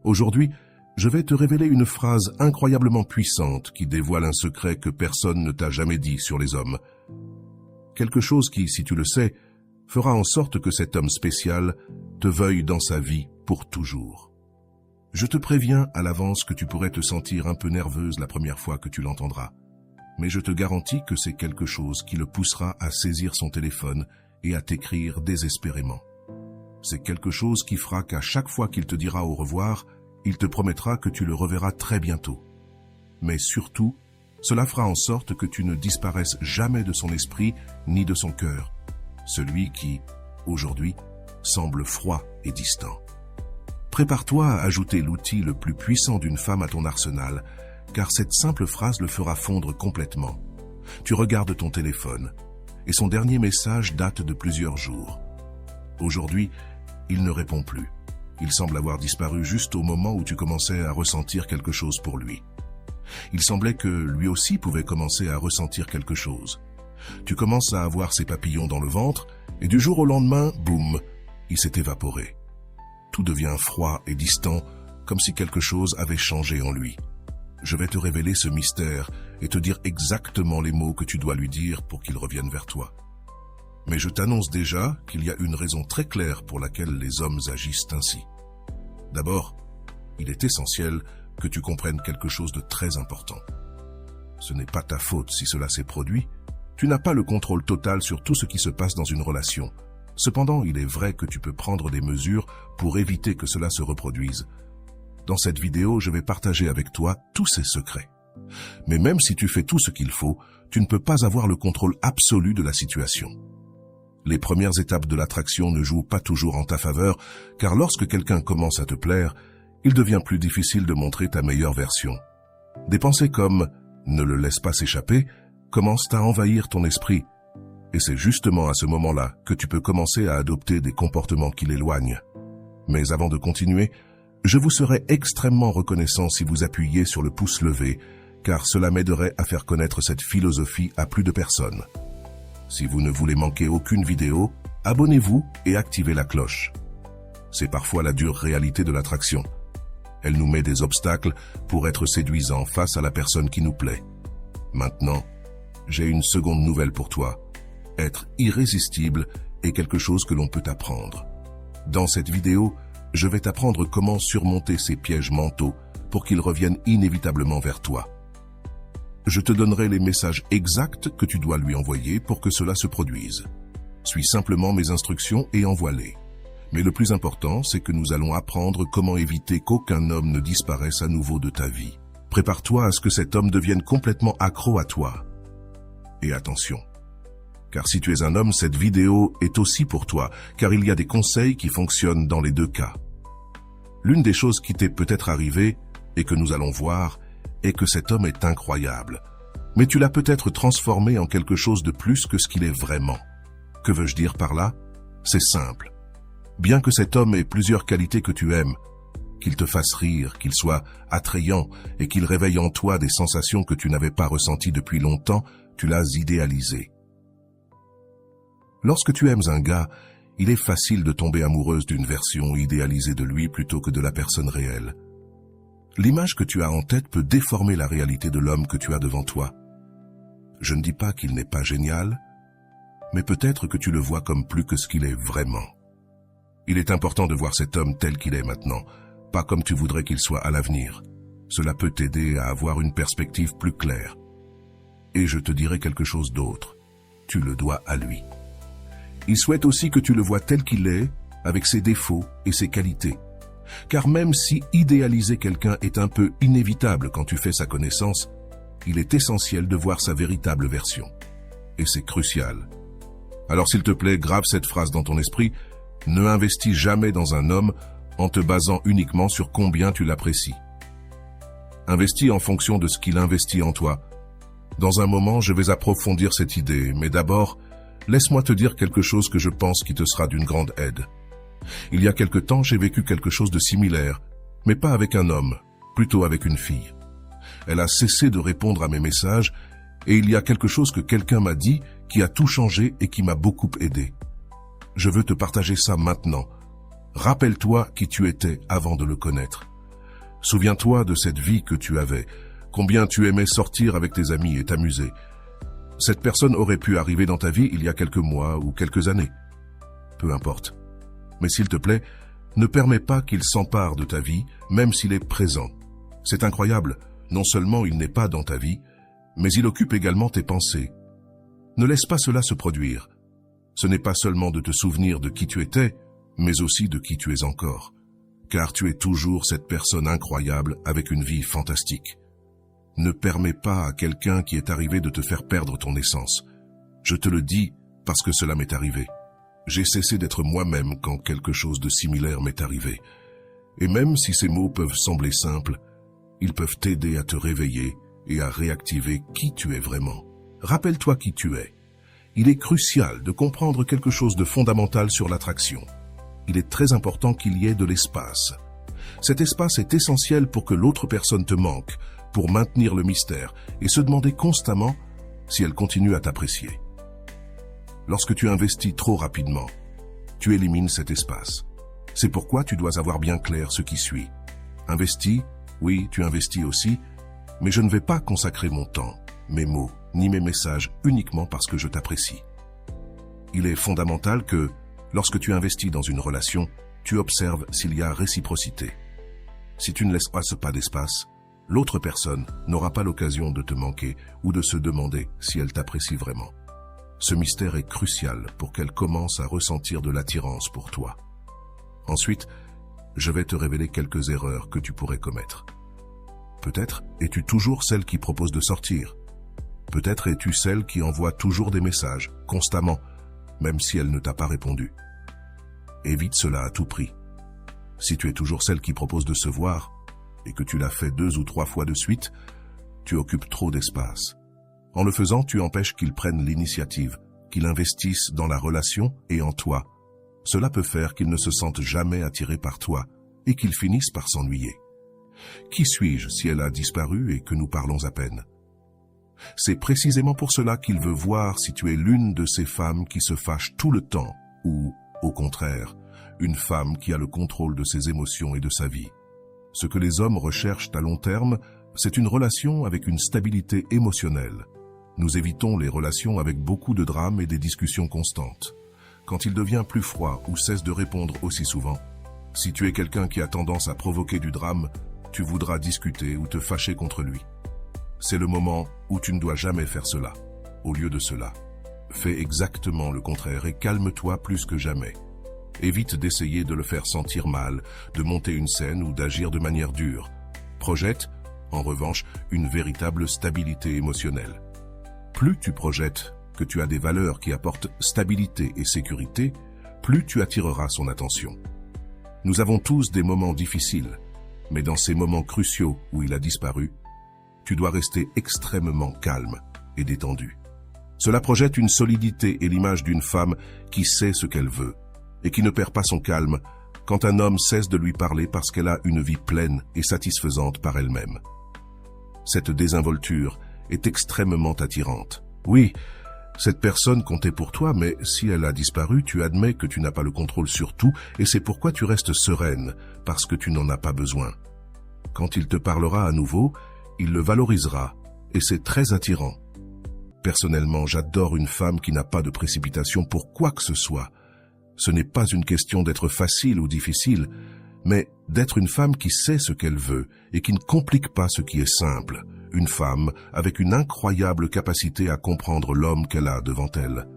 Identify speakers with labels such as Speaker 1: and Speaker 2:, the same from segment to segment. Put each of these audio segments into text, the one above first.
Speaker 1: Aujourd'hui, je vais te révéler une phrase incroyablement puissante qui dévoile un secret que personne ne t'a jamais dit sur les hommes. Quelque chose qui, si tu le sais, fera en sorte que cet homme spécial te veuille dans sa vie pour toujours. Je te préviens à l'avance que tu pourrais te sentir un peu nerveuse la première fois que tu l'entendras. Mais je te garantis que c'est quelque chose qui le poussera à saisir son téléphone et à t'écrire désespérément. C'est quelque chose qui fera qu'à chaque fois qu'il te dira au revoir, il te promettra que tu le reverras très bientôt. Mais surtout, cela fera en sorte que tu ne disparaisses jamais de son esprit ni de son cœur, celui qui, aujourd'hui, semble froid et distant. Prépare-toi à ajouter l'outil le plus puissant d'une femme à ton arsenal, car cette simple phrase le fera fondre complètement. Tu regardes ton téléphone, et son dernier message date de plusieurs jours. Aujourd'hui, il ne répond plus. Il semble avoir disparu juste au moment où tu commençais à ressentir quelque chose pour lui. Il semblait que lui aussi pouvait commencer à ressentir quelque chose. Tu commences à avoir ses papillons dans le ventre, et du jour au lendemain, boum, il s'est évaporé. Tout devient froid et distant, comme si quelque chose avait changé en lui. Je vais te révéler ce mystère et te dire exactement les mots que tu dois lui dire pour qu'il revienne vers toi. Mais je t'annonce déjà qu'il y a une raison très claire pour laquelle les hommes agissent ainsi. D'abord, il est essentiel que tu comprennes quelque chose de très important. Ce n'est pas ta faute si cela s'est produit. Tu n'as pas le contrôle total sur tout ce qui se passe dans une relation. Cependant, il est vrai que tu peux prendre des mesures pour éviter que cela se reproduise. Dans cette vidéo, je vais partager avec toi tous ces secrets. Mais même si tu fais tout ce qu'il faut, tu ne peux pas avoir le contrôle absolu de la situation. Les premières étapes de l'attraction ne jouent pas toujours en ta faveur, car lorsque quelqu'un commence à te plaire, il devient plus difficile de montrer ta meilleure version. Des pensées comme « ne le laisse pas s'échapper » commencent à envahir ton esprit. Et c'est justement à ce moment-là que tu peux commencer à adopter des comportements qui l'éloignent. Mais avant de continuer, je vous serais extrêmement reconnaissant si vous appuyiez sur le pouce levé, car cela m'aiderait à faire connaître cette philosophie à plus de personnes. Si vous ne voulez manquer aucune vidéo, abonnez-vous et activez la cloche. C'est parfois la dure réalité de l'attraction. Elle nous met des obstacles pour être séduisants face à la personne qui nous plaît. Maintenant, j'ai une seconde nouvelle pour toi. Être irrésistible est quelque chose que l'on peut apprendre. Dans cette vidéo, je vais t'apprendre comment surmonter ces pièges mentaux pour qu'ils reviennent inévitablement vers toi. Je te donnerai les messages exacts que tu dois lui envoyer pour que cela se produise. Suis simplement mes instructions et envoie-les. Mais le plus important, c'est que nous allons apprendre comment éviter qu'aucun homme ne disparaisse à nouveau de ta vie. Prépare-toi à ce que cet homme devienne complètement accro à toi. Et attention, car si tu es un homme, cette vidéo est aussi pour toi, car il y a des conseils qui fonctionnent dans les deux cas. L'une des choses qui t'est peut-être arrivée, et que nous allons voir, est que cet homme est incroyable. Mais tu l'as peut-être transformé en quelque chose de plus que ce qu'il est vraiment. Que veux-je dire par là? C'est simple. Bien que cet homme ait plusieurs qualités que tu aimes, qu'il te fasse rire, qu'il soit attrayant et qu'il réveille en toi des sensations que tu n'avais pas ressenties depuis longtemps, tu l'as idéalisé. Lorsque tu aimes un gars, il est facile de tomber amoureuse d'une version idéalisée de lui plutôt que de la personne réelle. L'image que tu as en tête peut déformer la réalité de l'homme que tu as devant toi. Je ne dis pas qu'il n'est pas génial, mais peut-être que tu le vois comme plus que ce qu'il est vraiment. Il est important de voir cet homme tel qu'il est maintenant, pas comme tu voudrais qu'il soit à l'avenir. Cela peut t'aider à avoir une perspective plus claire. Et je te dirai quelque chose d'autre. Tu le dois à lui. Il souhaite aussi que tu le vois tel qu'il est, avec ses défauts et ses qualités. Car même si idéaliser quelqu'un est un peu inévitable quand tu fais sa connaissance, il est essentiel de voir sa véritable version. Et c'est crucial. Alors s'il te plaît, grave cette phrase dans ton esprit, ne investis jamais dans un homme en te basant uniquement sur combien tu l'apprécies. Investis en fonction de ce qu'il investit en toi. Dans un moment, je vais approfondir cette idée, mais d'abord, laisse-moi te dire quelque chose que je pense qui te sera d'une grande aide. Il y a quelque temps, j'ai vécu quelque chose de similaire, mais pas avec un homme, plutôt avec une fille. Elle a cessé de répondre à mes messages, et il y a quelque chose que quelqu'un m'a dit qui a tout changé et qui m'a beaucoup aidé. Je veux te partager ça maintenant. Rappelle-toi qui tu étais avant de le connaître. Souviens-toi de cette vie que tu avais, combien tu aimais sortir avec tes amis et t'amuser. Cette personne aurait pu arriver dans ta vie il y a quelques mois ou quelques années. Peu importe. Mais s'il te plaît, ne permets pas qu'il s'empare de ta vie, même s'il est présent. C'est incroyable, non seulement il n'est pas dans ta vie, mais il occupe également tes pensées. Ne laisse pas cela se produire. Ce n'est pas seulement de te souvenir de qui tu étais, mais aussi de qui tu es encore. Car tu es toujours cette personne incroyable avec une vie fantastique. Ne permets pas à quelqu'un qui est arrivé de te faire perdre ton essence. Je te le dis parce que cela m'est arrivé. J'ai cessé d'être moi-même quand quelque chose de similaire m'est arrivé. Et même si ces mots peuvent sembler simples, ils peuvent t'aider à te réveiller et à réactiver qui tu es vraiment. Rappelle-toi qui tu es. Il est crucial de comprendre quelque chose de fondamental sur l'attraction. Il est très important qu'il y ait de l'espace. Cet espace est essentiel pour que l'autre personne te manque, pour maintenir le mystère et se demander constamment si elle continue à t'apprécier. Lorsque tu investis trop rapidement, tu élimines cet espace. C'est pourquoi tu dois avoir bien clair ce qui suit. Investis, oui, tu investis aussi, mais je ne vais pas consacrer mon temps, mes mots, ni mes messages uniquement parce que je t'apprécie. Il est fondamental que, lorsque tu investis dans une relation, tu observes s'il y a réciprocité. Si tu ne laisses pas d'espace, l'autre personne n'aura pas l'occasion de te manquer ou de se demander si elle t'apprécie vraiment. Ce mystère est crucial pour qu'elle commence à ressentir de l'attirance pour toi. Ensuite, je vais te révéler quelques erreurs que tu pourrais commettre. Peut-être es-tu toujours celle qui propose de sortir. Peut-être es-tu celle qui envoie toujours des messages, constamment, même si elle ne t'a pas répondu. Évite cela à tout prix. Si tu es toujours celle qui propose de se voir, et que tu l'as fait 2 ou 3 fois de suite, tu occupes trop d'espace. En le faisant, tu empêches qu'il prenne l'initiative, qu'il investisse dans la relation et en toi. Cela peut faire qu'il ne se sente jamais attiré par toi et qu'il finisse par s'ennuyer. Qui suis-je si elle a disparu et que nous parlons à peine? C'est précisément pour cela qu'il veut voir si tu es l'une de ces femmes qui se fâchent tout le temps ou, au contraire, une femme qui a le contrôle de ses émotions et de sa vie. Ce que les hommes recherchent à long terme, c'est une relation avec une stabilité émotionnelle. Nous évitons les relations avec beaucoup de drames et des discussions constantes. Quand il devient plus froid ou cesse de répondre aussi souvent, si tu es quelqu'un qui a tendance à provoquer du drame, tu voudras discuter ou te fâcher contre lui. C'est le moment où tu ne dois jamais faire cela. Au lieu de cela, fais exactement le contraire et calme-toi plus que jamais. Évite d'essayer de le faire sentir mal, de monter une scène ou d'agir de manière dure. Projette, en revanche, une véritable stabilité émotionnelle. Plus tu projettes que tu as des valeurs qui apportent stabilité et sécurité, plus tu attireras son attention. Nous avons tous des moments difficiles, mais dans ces moments cruciaux où il a disparu, tu dois rester extrêmement calme et détendu. Cela projette une solidité et l'image d'une femme qui sait ce qu'elle veut et qui ne perd pas son calme quand un homme cesse de lui parler parce qu'elle a une vie pleine et satisfaisante par elle-même. Cette désinvolture est extrêmement attirante. Oui, cette personne comptait pour toi, mais si elle a disparu, tu admets que tu n'as pas le contrôle sur tout et c'est pourquoi tu restes sereine, parce que tu n'en as pas besoin. Quand il te parlera à nouveau, il le valorisera et c'est très attirant. Personnellement, j'adore une femme qui n'a pas de précipitation pour quoi que ce soit. Ce n'est pas une question d'être facile ou difficile, mais d'être une femme qui sait ce qu'elle veut et qui ne complique pas ce qui est simple. Une femme avec une incroyable capacité à comprendre l'homme qu'elle a devant elle.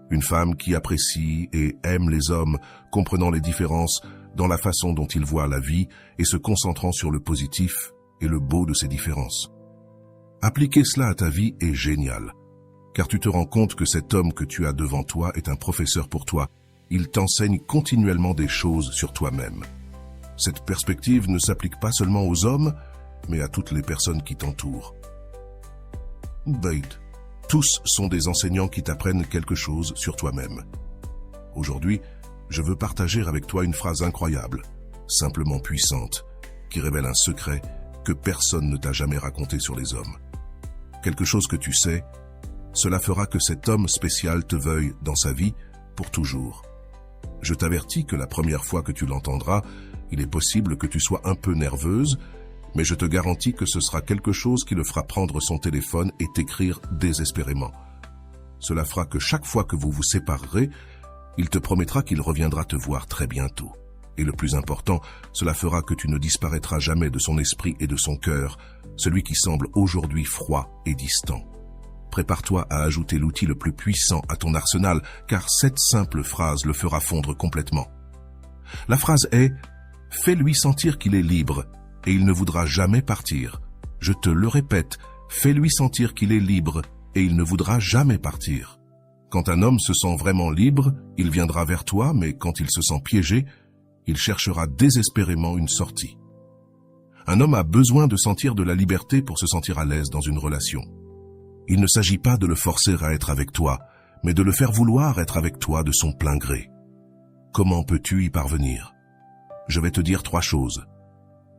Speaker 1: Une femme qui apprécie et aime les hommes, comprenant les différences dans la façon dont ils voient la vie et se concentrant sur le positif et le beau de ces différences. Appliquer cela à ta vie est génial, car tu te rends compte que cet homme que tu as devant toi est un professeur pour toi. Il t'enseigne continuellement des choses sur toi-même. Cette perspective ne s'applique pas seulement aux hommes, mais à toutes les personnes qui t'entourent. Bait. Tous sont des enseignants qui t'apprennent quelque chose sur toi-même. Aujourd'hui, je veux partager avec toi une phrase incroyable, simplement puissante, qui révèle un secret que personne ne t'a jamais raconté sur les hommes. Quelque chose que tu sais, cela fera que cet homme spécial te veuille dans sa vie pour toujours. Je t'avertis que la première fois que tu l'entendras, il est possible que tu sois un peu nerveuse mais je te garantis que ce sera quelque chose qui le fera prendre son téléphone et t'écrire désespérément. Cela fera que chaque fois que vous vous séparerez, il te promettra qu'il reviendra te voir très bientôt. Et le plus important, cela fera que tu ne disparaîtras jamais de son esprit et de son cœur, celui qui semble aujourd'hui froid et distant. Prépare-toi à ajouter l'outil le plus puissant à ton arsenal, car cette simple phrase le fera fondre complètement. La phrase est « Fais-lui sentir qu'il est libre, et il ne voudra jamais partir. » Je te le répète, fais-lui sentir qu'il est libre, et il ne voudra jamais partir. Quand un homme se sent vraiment libre, il viendra vers toi, mais quand il se sent piégé, il cherchera désespérément une sortie. Un homme a besoin de sentir de la liberté pour se sentir à l'aise dans une relation. Il ne s'agit pas de le forcer à être avec toi, mais de le faire vouloir être avec toi de son plein gré. Comment peux-tu y parvenir? Je vais te dire 3 choses.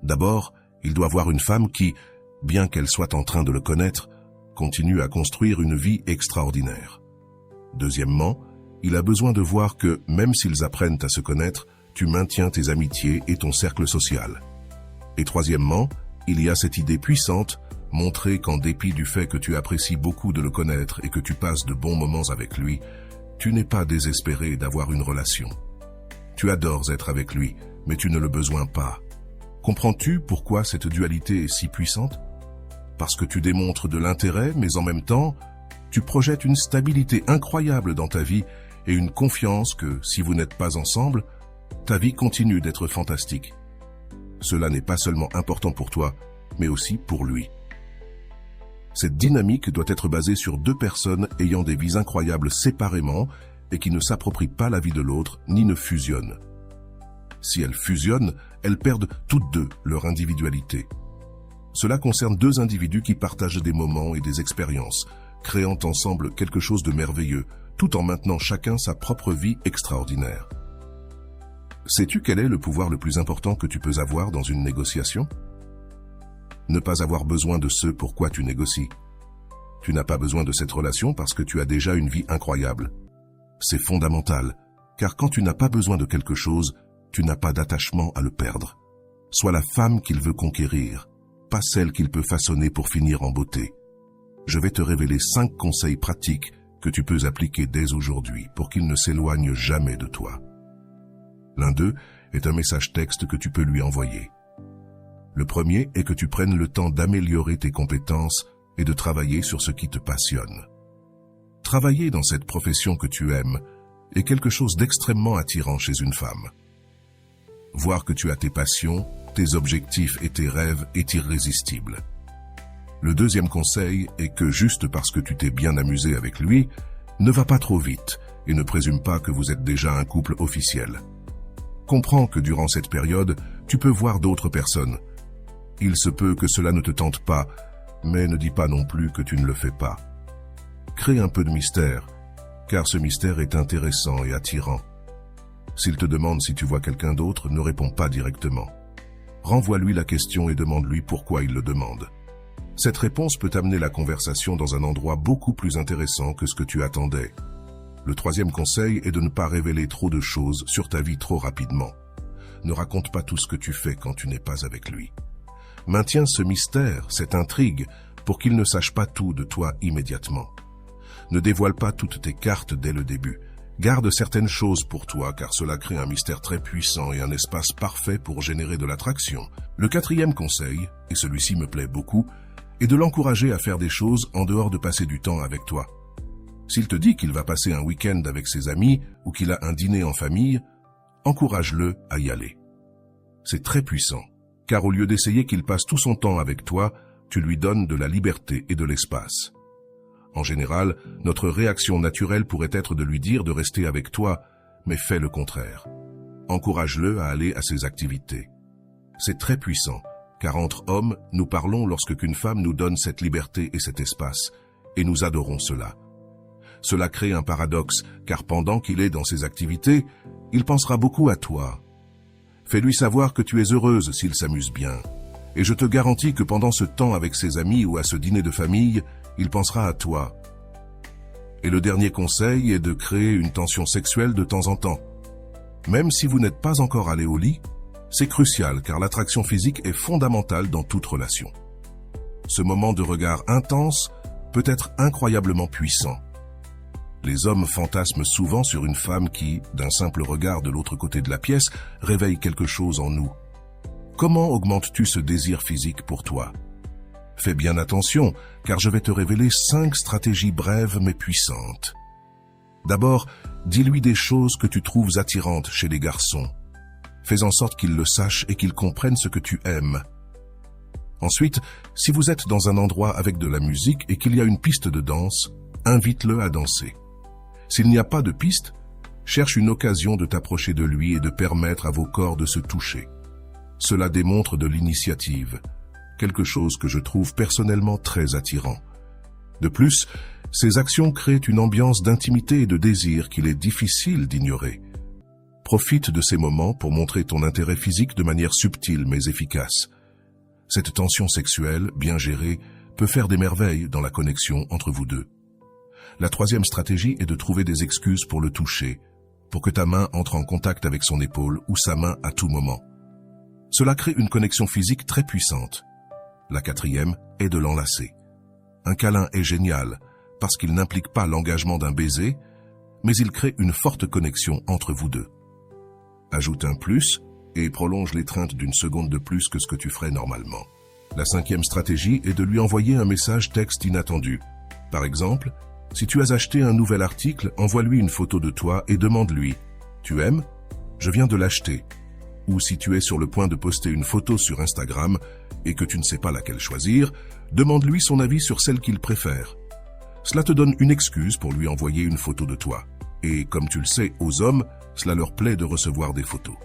Speaker 1: D'abord, il doit voir une femme qui, bien qu'elle soit en train de le connaître, continue à construire une vie extraordinaire. Deuxièmement, il a besoin de voir que, même s'ils apprennent à se connaître, tu maintiens tes amitiés et ton cercle social. Et troisièmement, il y a cette idée puissante, montrer qu'en dépit du fait que tu apprécies beaucoup de le connaître et que tu passes de bons moments avec lui, tu n'es pas désespéré d'avoir une relation. Tu adores être avec lui, mais tu ne le besoins pas. Comprends-tu pourquoi cette dualité est si puissante? Parce que tu démontres de l'intérêt, mais en même temps, tu projettes une stabilité incroyable dans ta vie et une confiance que, si vous n'êtes pas ensemble, ta vie continue d'être fantastique. Cela n'est pas seulement important pour toi, mais aussi pour lui. Cette dynamique doit être basée sur 2 personnes ayant des vies incroyables séparément et qui ne s'approprient pas la vie de l'autre ni ne fusionnent. Si elles fusionnent, elles perdent toutes 2 leur individualité. Cela concerne 2 individus qui partagent des moments et des expériences, créant ensemble quelque chose de merveilleux, tout en maintenant chacun sa propre vie extraordinaire. Sais-tu quel est le pouvoir le plus important que tu peux avoir dans une négociation? Ne pas avoir besoin de ce pourquoi tu négocies. Tu n'as pas besoin de cette relation parce que tu as déjà une vie incroyable. C'est fondamental, car quand tu n'as pas besoin de quelque chose, tu n'as pas d'attachement à le perdre. Sois la femme qu'il veut conquérir, pas celle qu'il peut façonner pour finir en beauté. Je vais te révéler 5 conseils pratiques que tu peux appliquer dès aujourd'hui pour qu'il ne s'éloigne jamais de toi. L'un d'eux est un message texte que tu peux lui envoyer. Le premier est que tu prennes le temps d'améliorer tes compétences et de travailler sur ce qui te passionne. Travailler dans cette profession que tu aimes est quelque chose d'extrêmement attirant chez une femme. Voir que tu as tes passions, tes objectifs et tes rêves est irrésistible. Le deuxième conseil est que juste parce que tu t'es bien amusé avec lui, ne va pas trop vite et ne présume pas que vous êtes déjà un couple officiel. Comprends que durant cette période, tu peux voir d'autres personnes. Il se peut que cela ne te tente pas, mais ne dis pas non plus que tu ne le fais pas. Crée un peu de mystère, car ce mystère est intéressant et attirant. S'il te demande si tu vois quelqu'un d'autre, ne réponds pas directement. Renvoie-lui la question et demande-lui pourquoi il le demande. Cette réponse peut amener la conversation dans un endroit beaucoup plus intéressant que ce que tu attendais. Le troisième conseil est de ne pas révéler trop de choses sur ta vie trop rapidement. Ne raconte pas tout ce que tu fais quand tu n'es pas avec lui. Maintiens ce mystère, cette intrigue, pour qu'il ne sache pas tout de toi immédiatement. Ne dévoile pas toutes tes cartes dès le début. Garde certaines choses pour toi, car cela crée un mystère très puissant et un espace parfait pour générer de l'attraction. Le quatrième conseil, et celui-ci me plaît beaucoup, est de l'encourager à faire des choses en dehors de passer du temps avec toi. S'il te dit qu'il va passer un week-end avec ses amis ou qu'il a un dîner en famille, encourage-le à y aller. C'est très puissant, car au lieu d'essayer qu'il passe tout son temps avec toi, tu lui donnes de la liberté et de l'espace. En général, notre réaction naturelle pourrait être de lui dire de rester avec toi, mais fais le contraire. Encourage-le à aller à ses activités. C'est très puissant, car entre hommes, nous parlons lorsque qu'une femme nous donne cette liberté et cet espace, et nous adorons cela. Cela crée un paradoxe, car pendant qu'il est dans ses activités, il pensera beaucoup à toi. Fais-lui savoir que tu es heureuse s'il s'amuse bien, et je te garantis que pendant ce temps avec ses amis ou à ce dîner de famille, il pensera à toi. Et le dernier conseil est de créer une tension sexuelle de temps en temps. Même si vous n'êtes pas encore allé au lit, C'est crucial car l'attraction physique est fondamentale dans toute relation. Ce moment de regard intense peut être incroyablement puissant. Les hommes fantasment souvent sur une femme qui, d'un simple regard de l'autre côté de la pièce, réveille quelque chose en nous. Comment augmentes-tu ce désir physique pour toi? Fais bien attention, car je vais te révéler 5 stratégies brèves mais puissantes. D'abord, dis-lui des choses que tu trouves attirantes chez les garçons. Fais en sorte qu'ils le sachent et qu'ils comprennent ce que tu aimes. Ensuite, si vous êtes dans un endroit avec de la musique et qu'il y a une piste de danse, invite-le à danser. S'il n'y a pas de piste, cherche une occasion de t'approcher de lui et de permettre à vos corps de se toucher. Cela démontre de l'initiative, quelque chose que je trouve personnellement très attirant. De plus, ces actions créent une ambiance d'intimité et de désir qu'il est difficile d'ignorer. Profite de ces moments pour montrer ton intérêt physique de manière subtile mais efficace. Cette tension sexuelle, bien gérée, peut faire des merveilles dans la connexion entre vous deux. La troisième stratégie est de trouver des excuses pour le toucher, pour que ta main entre en contact avec son épaule ou sa main à tout moment. Cela crée une connexion physique très puissante. La quatrième est de l'enlacer. Un câlin est génial parce qu'il n'implique pas l'engagement d'un baiser, mais il crée une forte connexion entre vous deux. Ajoute un plus et prolonge l'étreinte d'une seconde de plus que ce que tu ferais normalement. La cinquième stratégie est de lui envoyer un message texte inattendu. Par exemple, si tu as acheté un nouvel article, envoie-lui une photo de toi et demande-lui « Tu aimes ? Je viens de l'acheter » Ou si tu es sur le point de poster une photo sur Instagram et que tu ne sais pas laquelle choisir, demande-lui son avis sur celle qu'il préfère. Cela te donne une excuse pour lui envoyer une photo de toi. Et comme tu le sais, aux hommes, cela leur plaît de recevoir des photos.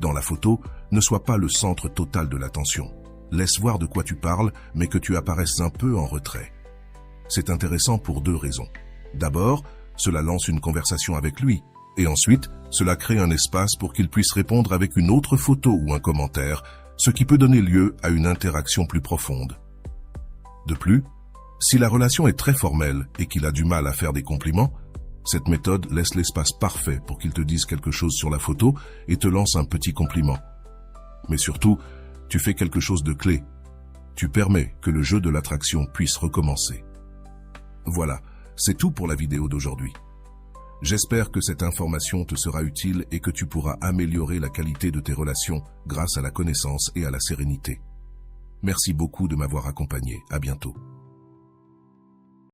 Speaker 1: Dans la photo, ne sois pas le centre total de l'attention. Laisse voir de quoi tu parles, mais que tu apparaisses un peu en retrait. C'est intéressant pour 2 raisons. D'abord, cela lance une conversation avec lui. Et ensuite, cela crée un espace pour qu'il puisse répondre avec une autre photo ou un commentaire, ce qui peut donner lieu à une interaction plus profonde. De plus, si la relation est très formelle et qu'il a du mal à faire des compliments, cette méthode laisse l'espace parfait pour qu'il te dise quelque chose sur la photo et te lance un petit compliment. Mais surtout, tu fais quelque chose de clé. Tu permets que le jeu de l'attraction puisse recommencer. Voilà, c'est tout pour la vidéo d'aujourd'hui. J'espère que cette information te sera utile et que tu pourras améliorer la qualité de tes relations grâce à la connaissance et à la sérénité. Merci beaucoup de m'avoir accompagné. À bientôt.